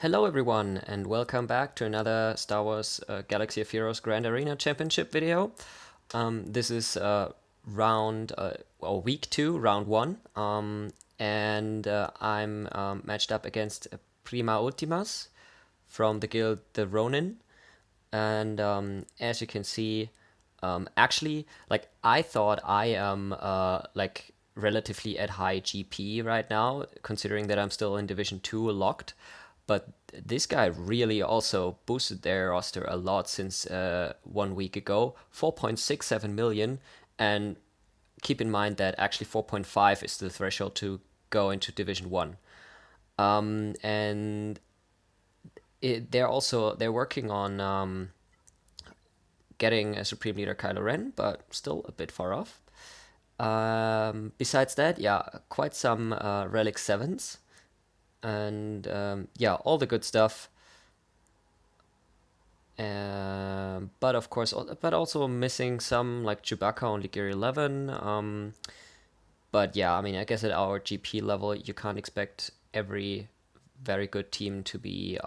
Hello everyone and welcome back to another Star Wars Galaxy of Heroes Grand Arena Championship video. This is week 2, round 1, and I'm matched up against Prima Ultimas from the guild The Ronin. And as you can see, actually, like I thought I am relatively at high GP right now, considering that I'm still in Division 2 locked. But this guy really also boosted their roster a lot since 1 week ago, 4.67 million. And keep in mind that actually 4.5 is the threshold to go into Division 1. And they're working on getting a Supreme Leader Kylo Ren, but still a bit far off. Besides that, yeah, quite some Relic 7s. And yeah, all the good stuff. But of course, but also missing some like Chewbacca only Gear 11. But yeah, I mean, I guess at our GP level, you can't expect every very good team to be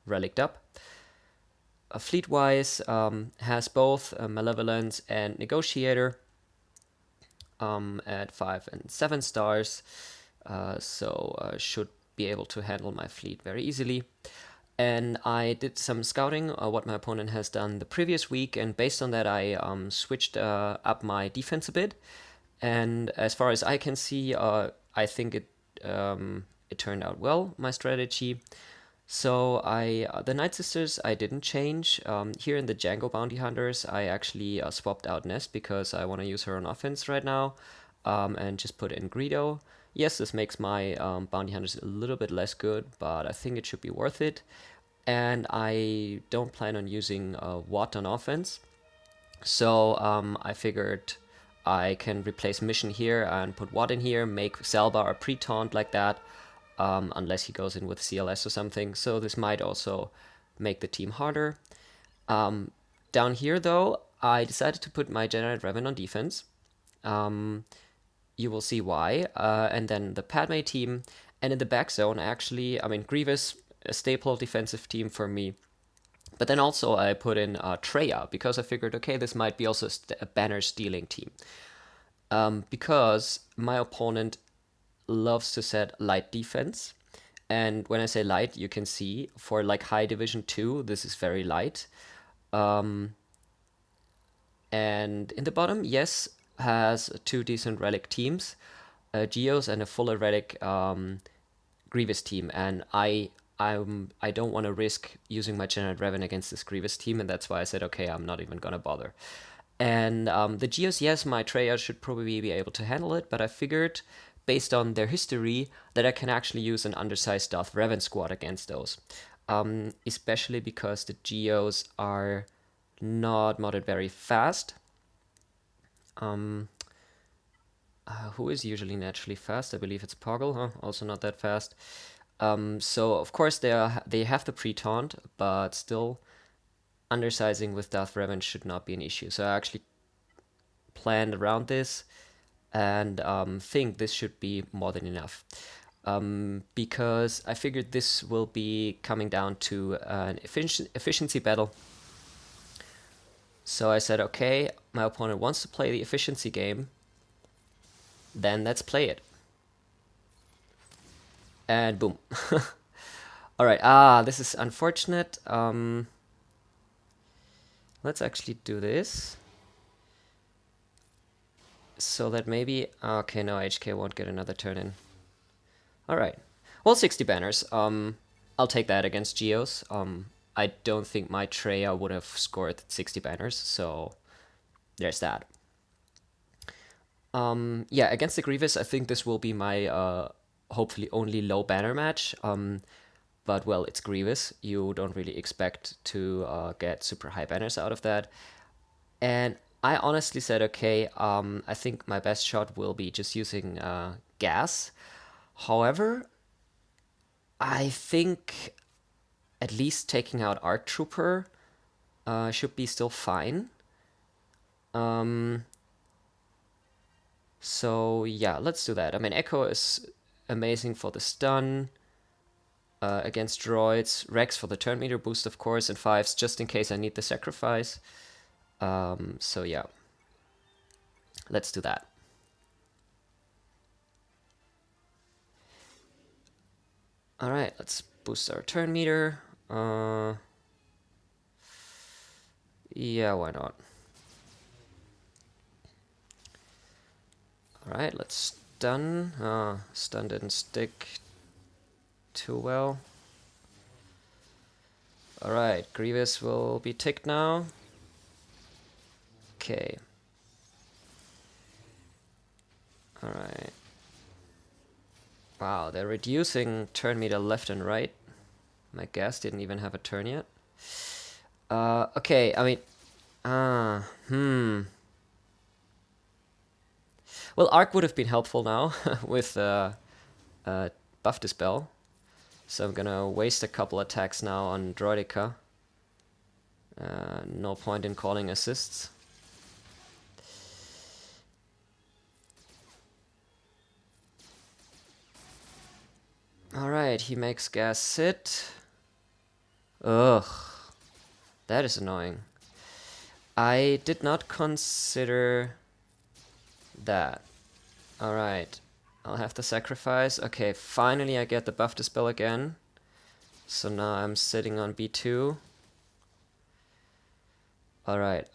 relicked up. Fleet-wise, has both Malevolence and Negotiator at 5 and 7 stars, so should be able to handle my fleet very easily. And I did some scouting, what my opponent has done the previous week, and based on that, I switched up my defense a bit. And as far as I can see, I think it turned out well, my strategy. So the Night Sisters I didn't change. Here in the Django Bounty Hunters, I actually swapped out Nest because I want to use her on offense right now, and just put in Greedo. Yes, this makes my Bounty Hunters a little bit less good, but I think it should be worth it. And I don't plan on using Watt on offense. So I figured I can replace Mission here and put Watt in here, make Salba a pre-taunt like that, unless he goes in with CLS or something. So this might also make the team harder. Down here, though, I decided to put my Generate Revan on defense. You will see why. And then the Padme team. And in the back zone, actually, I mean, Grievous, a staple defensive team for me. But then also I put in Traya, because I figured, okay, this might be also a banner stealing team. Because my opponent loves to set light defense. And when I say light, you can see for like high division 2, this is very light. And in the bottom, yes, has 2 decent relic teams, Geos and a full relic Grievous team. And I don't want to risk using my Generate Revan against this Grievous team, and that's why I said, okay, I'm not even gonna bother. And the Geos, yes, my Traya should probably be able to handle it, but I figured, based on their history, that I can actually use an undersized Darth Revan squad against those. Especially because the Geos are not modded very fast. Who is usually naturally fast? I believe it's Poggle, huh? Also not that fast. So of course they have the pre-taunt, but still undersizing with Darth Revan should not be an issue. So I actually planned around this and think this should be more than enough. Because I figured this will be coming down to an efficiency battle. So I said, okay, my opponent wants to play the efficiency game, then let's play it. And boom. Alright, this is unfortunate. Let's actually do this. So that maybe... Okay, no, HK won't get another turn in. Alright. Well, 60 banners. I'll take that against Geos. I don't think my Traya would have scored 60 banners, so there's that. Yeah, against the Grievous, I think this will be my hopefully only low banner match. But well, it's Grievous. You don't really expect to get super high banners out of that. And I honestly said, okay, I think my best shot will be just using gas. However, I think at least taking out Arc Trooper should be still fine. So yeah, let's do that. I mean, Echo is amazing for the stun. against droids. Rex for the turn meter boost, of course, and 5s just in case I need the sacrifice. So yeah, let's do that. Alright, let's boost our turn meter. Yeah, why not? Alright, let's stun. Stun didn't stick too well. Alright, Grievous will be ticked now. Okay. Alright. Wow, they're reducing turn meter left and right. My gas didn't even have a turn yet. Okay, I mean... Well, Arc would have been helpful now with Buff Dispel. So I'm gonna waste a couple attacks now on Droidica. No point in calling assists. Alright, he makes gas sit. Ugh. That is annoying. I did not consider that. Alright. I'll have to sacrifice. Okay, finally I get the buff dispel again. So now I'm sitting on B2. Alright,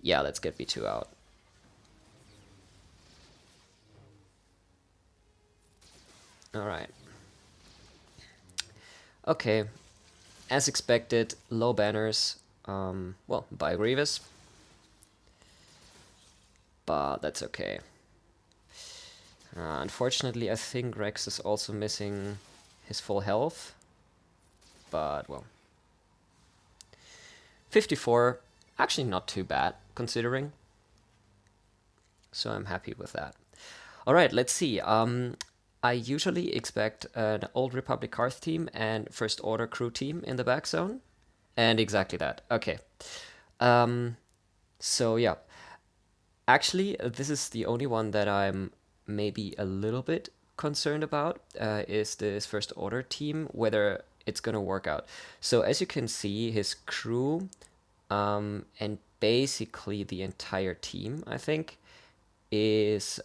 yeah, let's get B2 out. Alright. Okay. As expected, low banners. Well, by Grievous. But that's okay. Unfortunately, I think Rex is also missing his full health. But, well. 54. Actually not too bad, considering. So I'm happy with that. Alright, let's see. I usually expect an Old Republic Carth team and First Order crew team in the back zone. And exactly that. Okay. So yeah. Actually, this is the only one that I'm maybe a little bit concerned about, is this First Order team, whether it's gonna work out. So as you can see, his crew, and basically the entire team, I think, is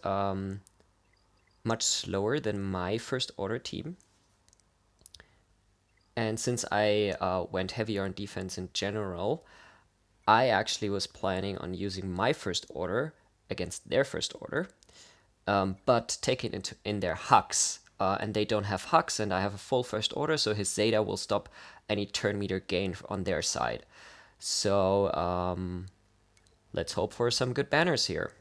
much slower than my First Order team. And since I went heavier on defense in general, I actually was planning on using my First Order against their First Order, but taking it in their Hux. And they don't have Hux, and I have a full First Order, so his Zeta will stop any turn meter gain on their side. So let's hope for some good banners here.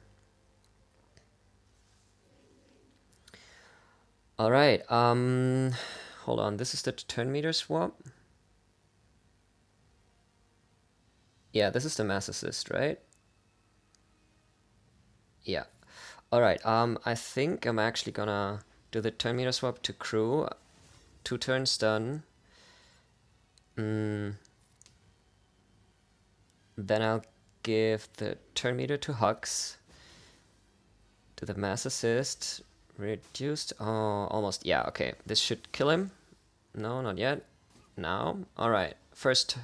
Alright, hold on, this is the turn meter swap? Yeah, this is the mass assist, right? Yeah. Alright, I think I'm actually gonna do the turn meter swap to crew. 2 turns done. Then I'll give the turn meter to Hux. Do the mass assist. Reduced. Oh, almost. Yeah, okay. This should kill him. No, not yet. Now. Alright. First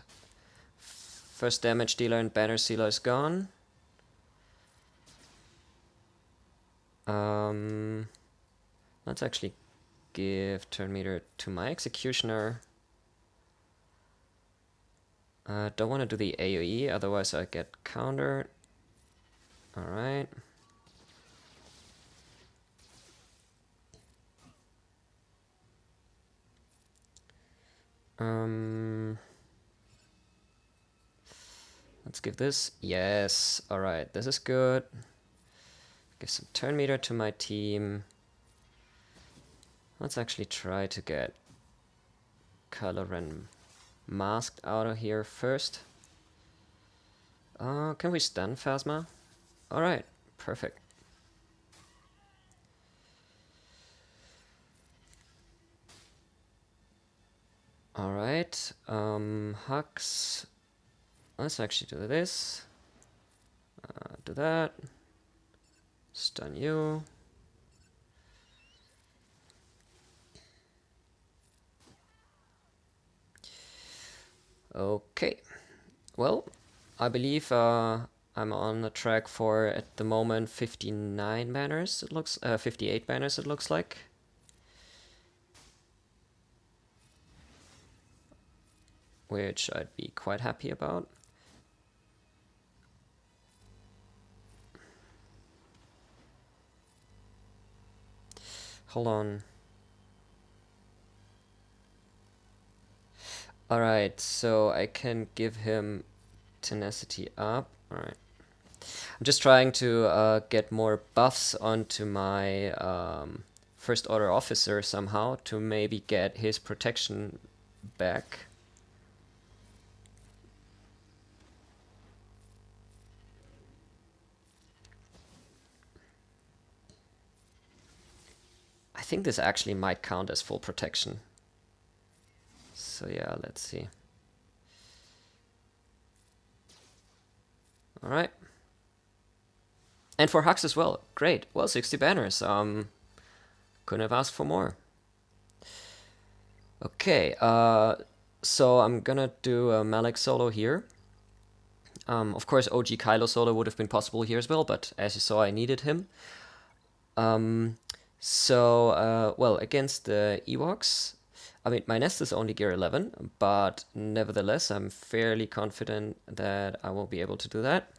damage dealer and banner sealer is gone. Let's actually give turn meter to my executioner. Don't want to do the AoE, otherwise I get countered. Alright. Let's give this. Yes. Alright, this is good. Give some turn meter to my team. Let's actually try to get Kylo masked out of here first. Can we stun Phasma? Alright, perfect. Alright, Hux. Let's actually do this. Do that. Stun you. Okay. Well, I believe I'm on the track for at the moment 59 banners. It looks 58 banners. It looks like. Which I'd be quite happy about. Hold on. Alright, so I can give him tenacity up. Alright. I'm just trying to get more buffs onto my first order officer somehow to maybe get his protection back. I think this actually might count as full protection. So yeah, let's see. Alright. And for Hux as well. Great. Well, 60 banners. Couldn't have asked for more. Okay, so I'm gonna do a Malik solo here. Of course, OG Kylo solo would have been possible here as well, but as you saw, I needed him. Well, against the Ewoks, I mean, my nest is only gear 11, but nevertheless, I'm fairly confident that I will be able to do that.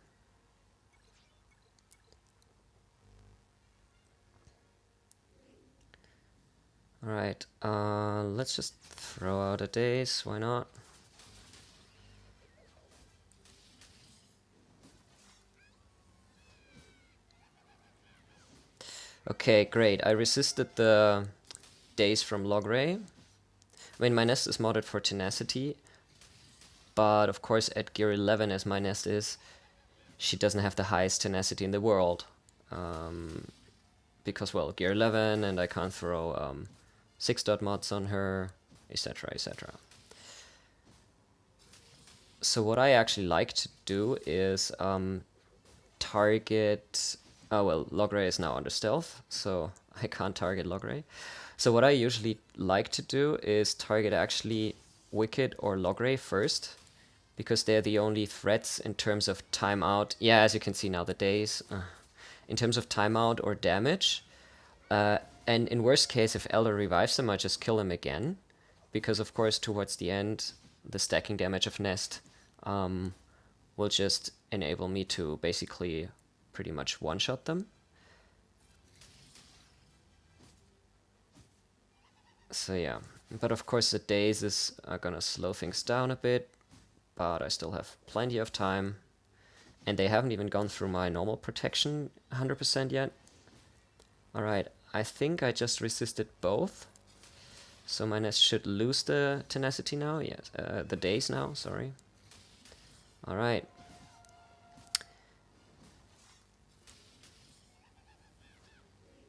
Alright, let's just throw out a daze, why not? Okay, great. I resisted the daze from Logray. I mean, my nest is modded for tenacity, but of course at gear 11 as my nest is, she doesn't have the highest tenacity in the world. Because, well, gear 11 and I can't throw 6-dot mods on her, etc, etc. So what I actually like to do is target... Oh, well, Logray is now under stealth, so I can't target Logray. So what I usually like to do is target actually Wicked or Logray first, because they're the only threats in terms of timeout. Yeah, as you can see now, the days. In terms of timeout or damage. And in worst case, if Elder revives them, I just kill him again. Because, of course, towards the end, the stacking damage of Nest will just enable me to basically pretty much one-shot them. So yeah, but of course the dazes are gonna slow things down a bit, but I still have plenty of time. And they haven't even gone through my normal protection 100% yet. Alright, I think I just resisted both. So my nest should lose the tenacity now, yes, the daze now, sorry. Alright.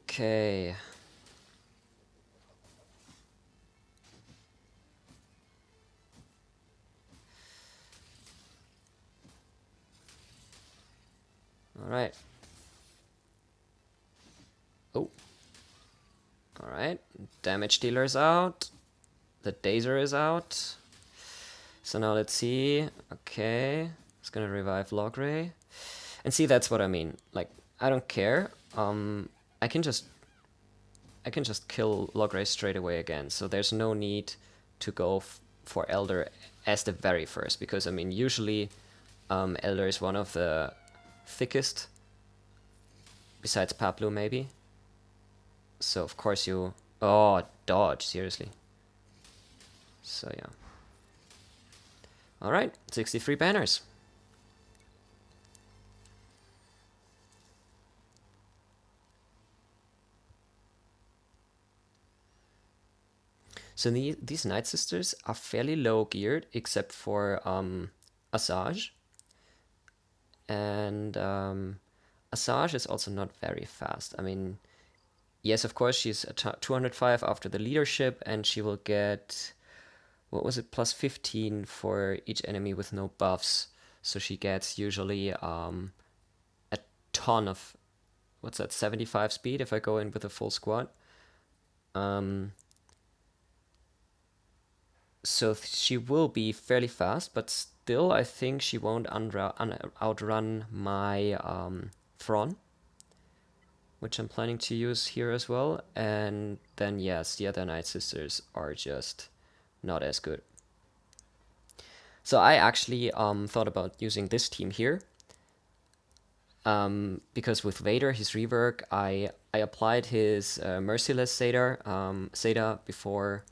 Okay. Alright. Oh. Alright. Damage dealer is out. The dazer is out. So now let's see. Okay. It's gonna revive Logray. And see, that's what I mean. Like, I don't care. I can just kill Logray straight away again. So there's no need to go for Elder as the very first, because I mean usually Elder is one of the thickest, besides Pablo maybe. So of course you... Oh, dodge, seriously. So yeah. Alright, 63 banners. So these Night Sisters are fairly low geared, except for Asajj. And Asajj is also not very fast. I mean, yes, of course, she's at 205 after the leadership, and she will get, what was it, plus 15 for each enemy with no buffs. So she gets usually a ton of, what's that, 75 speed if I go in with a full squad. So she will be fairly fast, but still I think she won't outrun my Thrawn, which I'm planning to use here as well. And then yes, the other Night Sisters are just not as good. So I actually thought about using this team here. Because with Vader, his rework, I applied his Merciless Zeta before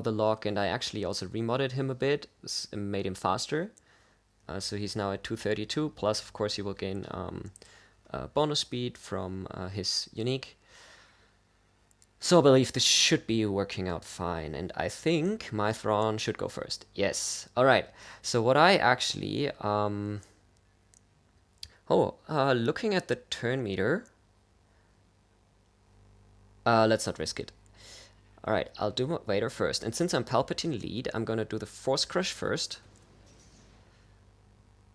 the lock, and I actually also remodded him a bit, made him faster. So he's now at 232, plus of course he will gain bonus speed from his unique. So I believe this should be working out fine, and I think my Thrawn should go first. Yes. Alright, so what I actually... looking at the turn meter... let's not risk it. Alright, I'll do Vader first, and since I'm Palpatine lead, I'm gonna do the Force Crush first.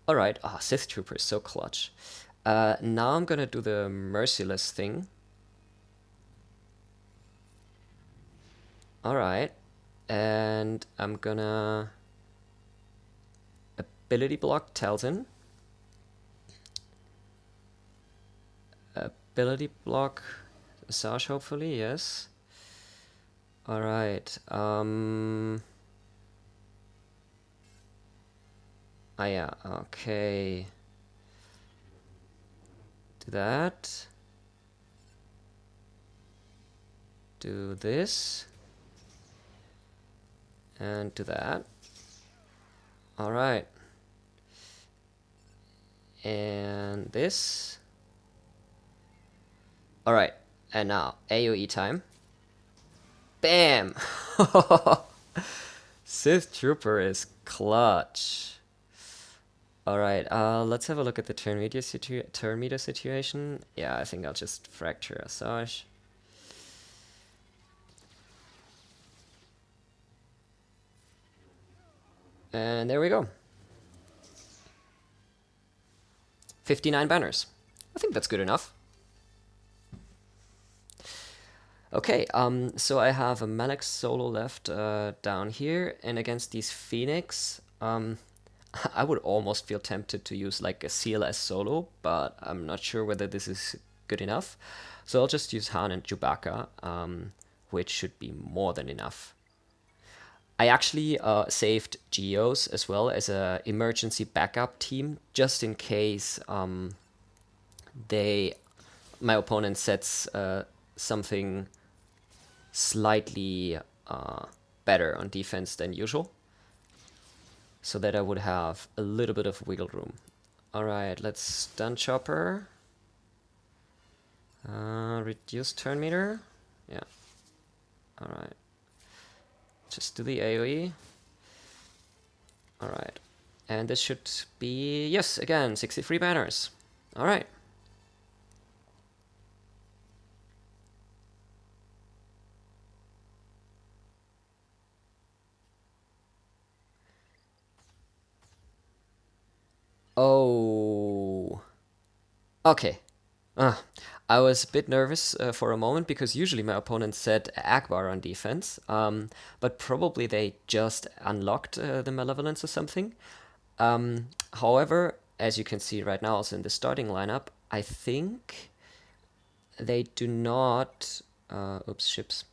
Alright, Sith Trooper is so clutch. Now I'm gonna do the Merciless thing. Alright, and I'm gonna Ability Block Talzin. Ability Block Asajj, hopefully, yes. Alright, yeah, okay. Do that. Do this. And do that. Alright. And this. Alright, and now AoE time. Bam! Sith Trooper is clutch. Alright, let's have a look at the turn meter situation. Yeah, I think I'll just Fracture Asajj. And there we go. 59 banners. I think that's good enough. Okay, so I have a Malak solo left down here, and against these Phoenix, I would almost feel tempted to use like a CLS solo, but I'm not sure whether this is good enough. So I'll just use Han and Chewbacca, which should be more than enough. I actually saved Geos as well as a emergency backup team, just in case my opponent sets something slightly better on defense than usual, so that I would have a little bit of wiggle room. Alright, let's stun chopper. Reduce turn meter. Yeah. Alright. Just do the AoE. Alright. And this should be, yes, again, 63 banners. Alright. Oh. Okay. I was a bit nervous for a moment because usually my opponent set Akbar on defense, but probably they just unlocked the Malevolence or something. However, as you can see right now also in the starting lineup, I think they do not... ships.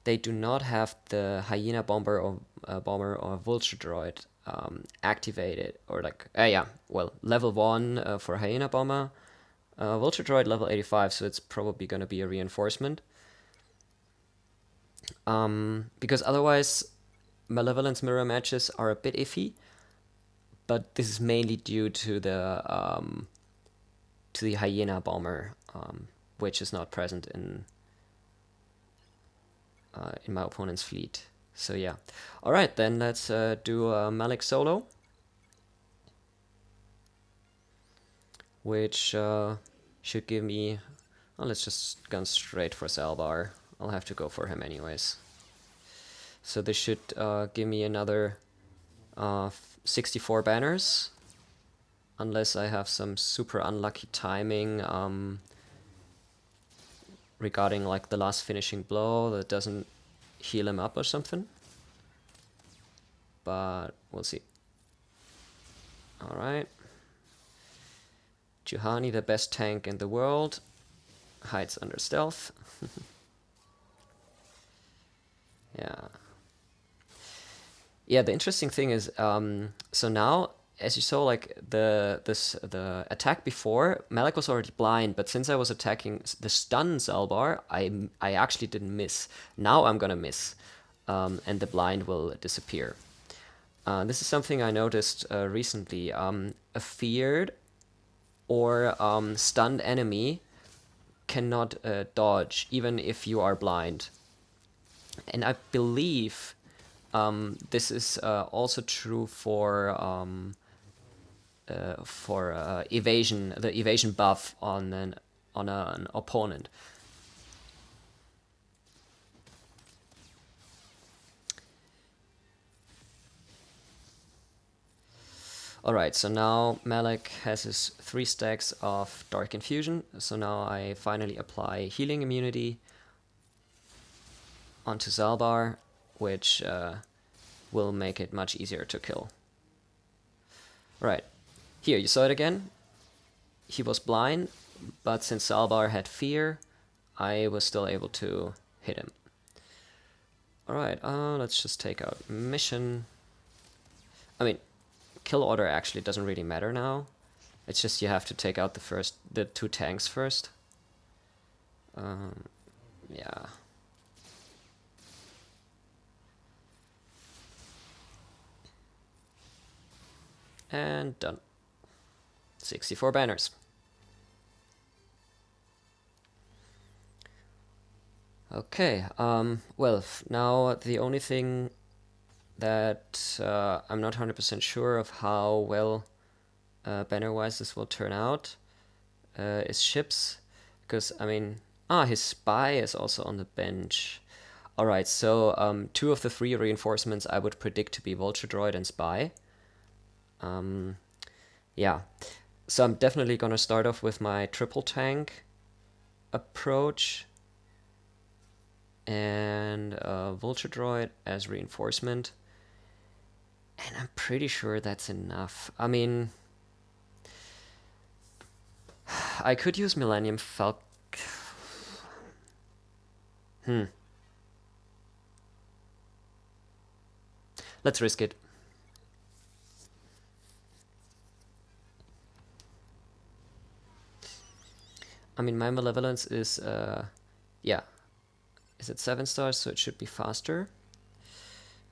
They do not have the Hyena Bomber or Vulture Droid activated, or like, level 1 for Hyena Bomber. Vulture Droid level 85, so it's probably going to be a reinforcement. Because otherwise, Malevolence mirror matches are a bit iffy, but this is mainly due to the Hyena Bomber, which is not present in my opponent's fleet. So yeah. Alright, then let's do a Malak solo, which should give me... Well, let's just gun straight for Zalbar. I'll have to go for him anyways. So this should give me another 64 banners, unless I have some super unlucky timing regarding like the last finishing blow that doesn't heal him up or something. but we'll see. Alright. Juhani, the best tank in the world, hides under stealth. Yeah. Yeah, the interesting thing is, so now, as you saw, like the attack before, Malik was already blind, but since I was attacking the stun Zalbar, I actually didn't miss. Now I'm gonna miss, and the blind will disappear. This is something I noticed recently. A feared or stunned enemy cannot dodge, even if you are blind. And I believe this is also true for evasion, the evasion buff on an opponent. Alright, so now Malik has his 3 stacks of Dark Infusion, so now I finally apply healing immunity onto Zalbar, which will make it much easier to kill. Right, here you saw it again. He was blind, but since Zalbar had fear, I was still able to hit him. Alright, let's just take out mission. I mean, kill order actually doesn't really matter now. It's just you have to take out the 2 tanks first. Yeah. And done. 64 banners. Okay, well, now the only thing that I'm not 100% sure of how well banner-wise this will turn out is ships, because, I mean, his spy is also on the bench. Alright, so 2 of the 3 reinforcements I would predict to be Vulture Droid and Spy. Yeah, so I'm definitely gonna start off with my triple tank approach and Vulture Droid as reinforcement, and I'm pretty sure that's enough. I mean, I could use Millennium Falcon. Let's risk it. I mean, my Malevolence is, yeah. Is it 7 stars, so it should be faster.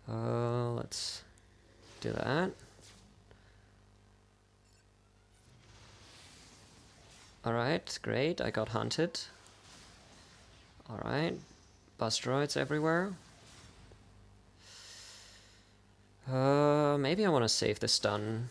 Let's do that. Alright, great, I got hunted. Alright, bus droids everywhere. Maybe I want to save the stun.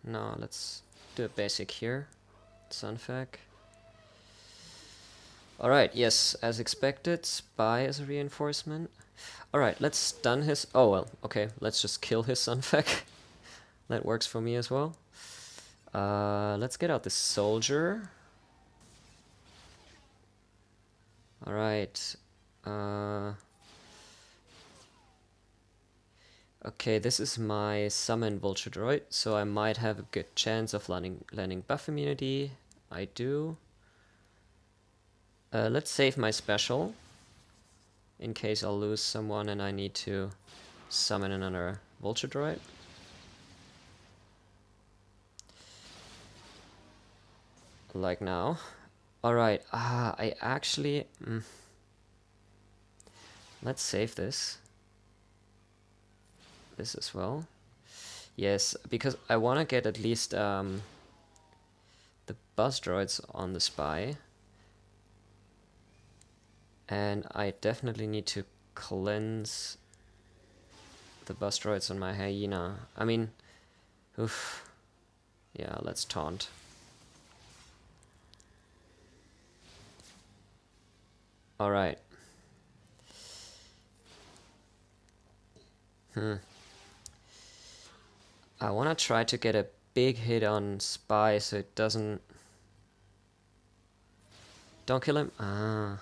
No, let's do a basic here. Sunfac. Alright, yes, as expected, Spy as a reinforcement. Alright, let's stun his... Oh, well, okay, let's just kill his Sunfac. That works for me as well. Let's get out the soldier. Alright. Okay, this is my summon Vulture Droid, so I might have a good chance of landing buff immunity. I do. Let's save my special, in case I'll lose someone and I need to summon another Vulture Droid. Like now. Alright, I actually... Let's save this. This as well. Yes, because I want to get at least the bus droids on the Spy. And I definitely need to cleanse the bus droids on my hyena. I mean, oof. Yeah, let's taunt. All right. I want to try to get a big hit on Spy so it doesn't... Don't kill him? Ah.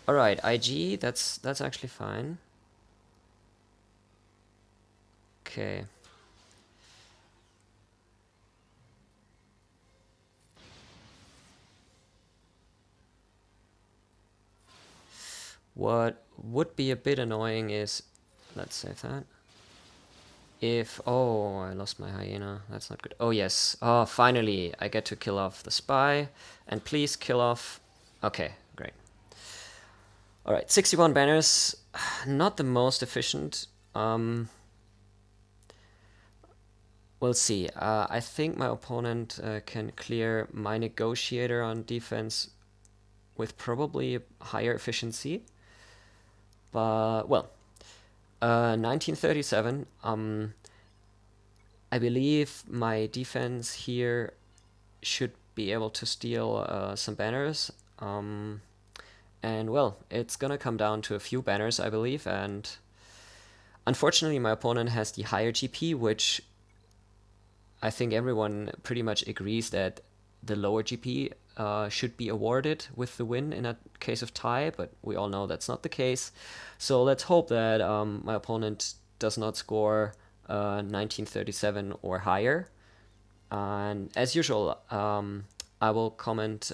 Alright, IG, that's actually fine. Okay. What would be a bit annoying is... Let's save that. If... Oh, I lost my hyena. That's not good. Oh, yes. Oh, finally, I get to kill off the spy. And please kill off... Okay, great. Alright, 61 banners. Not the most efficient. We'll see. I think my opponent can clear my negotiator on defense with probably higher efficiency. But, well, 1937. I believe my defense here should be able to steal some banners. And, well, it's gonna come down to a few banners, I believe. And unfortunately, my opponent has the higher GP, which I think everyone pretty much agrees that the lower GP should be awarded with the win in a case of tie, but we all know that's not the case. So let's hope that my opponent does not score 1937 or higher. And as usual, I will comment.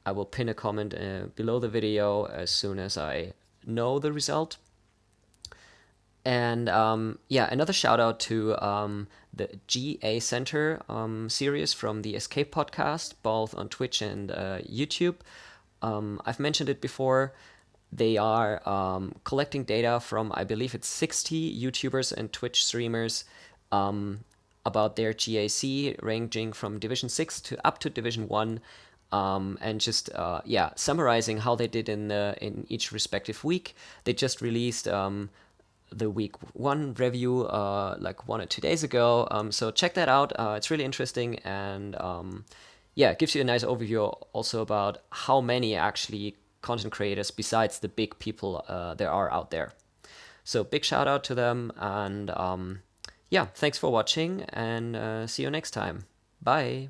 I will pin a comment below the video as soon as I know the result. And yeah, another shout out to the GA Center series from the Escape podcast, both on Twitch and YouTube. I've mentioned it before. They are collecting data from, I believe it's 60 YouTubers and Twitch streamers about their GAC, ranging from Division 6 to up to Division 1. And just yeah, summarizing how they did in each respective week. They just released the week 1 review like 1 or 2 days ago. So check that out. It's really interesting, and yeah, it gives you a nice overview also about how many actually content creators besides the big people there are out there. So big shout out to them, and yeah, thanks for watching, and see you next time. Bye.